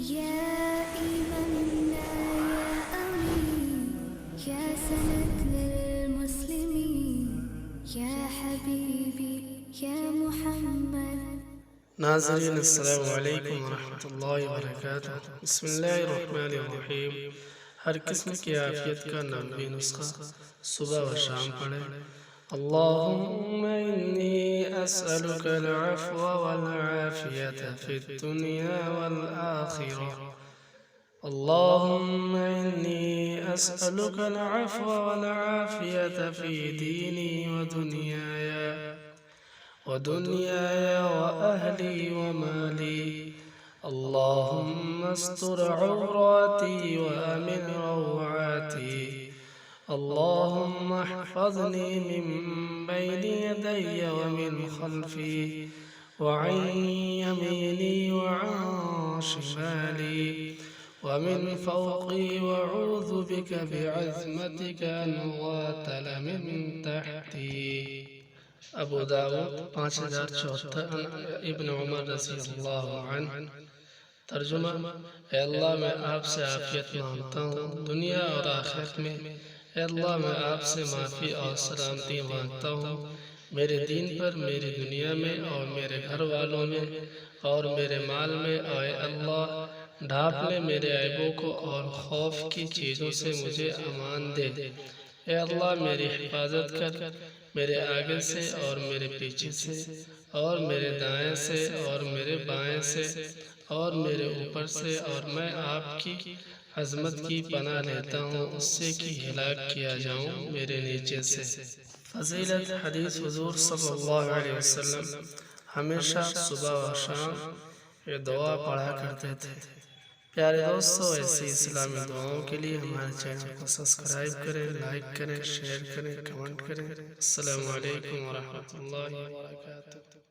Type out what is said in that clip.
يا إمامنا يا أمين يا سند للمسلمين يا حبيبي يا محمد. नाज़रीन अस्सलामु अलैकुम वरहमतुल्लाहि वबरकातुह। बिस्मिल्लाहिर्रहमानिर्रहीम। हर किस्म की आफियत का नबवी नुस्खा सुबह व शाम पढ़ें। अल्लाहुम्मा इन्नी अस्अलुकल अफ़्व वल आफ़ियत फ़िद दुनिया वल आखिरह। अल्लाहुम्मा इन्नी अस्अलुकल अफ़्व वल आफ़ियत फ़ी दीनी व दुनियाया वअहली वमाली। अल्लाहुम्मा अस्तर औराती व अमिन रौआती। अल्लाहुम्मा अहफ़ज़नी मिन बैनि यदैय व मिन खल्फ़ी व अन यमीनी व अन शिमाली व मिन फ़ौक़ी व अऊज़ु बिक बिअज़्मतिक अन उग़्ताल मिन तहती। अबू दाऊद 5074। इब्न उमर रज़ियल्लाहु अन्हु। तर्जुमा: ए अल्लाह, मैं आपसे आफियत मांगता हूँ दुनिया और आखिरत में। ए अल्लाह, मैं आपसे माफ़ी और सलामती मांगता हूँ मेरे दीन पर, मेरी दुनिया में और मेरे घर वालों में और मेरे माल में। आए अल्लाह, ढाँप ले मेरे ऐबों को और खौफ की चीज़ों से मुझे अमान दे। ए अल्लाह, मेरी हिफाजत कर मेरे आगे से और मेरे पीछे से और मेरे दाएं से और मेरे बाएं से और मेरे ऊपर से, और मैं आपकी अज़मत की पनाह लेता हूँ उससे कि हिलाक किया जाऊँ मेरे नीचे से। फ़ज़ीलत हदीस हुज़ूर सल्लल्लाहु अलैहि वसल्लम हमेशा सुबह व शाम ये दुआ पढ़ा करते थे। प्यारे दोस्तों, ऐसी इस्लामी दुआओं के लिए हमारे चैनल को सब्सक्राइब करें, लाइक करें, शेयर करें, कमेंट करें। अस्सलामु अलैकुम व रहमतुल्लाहि व बरकातुहू।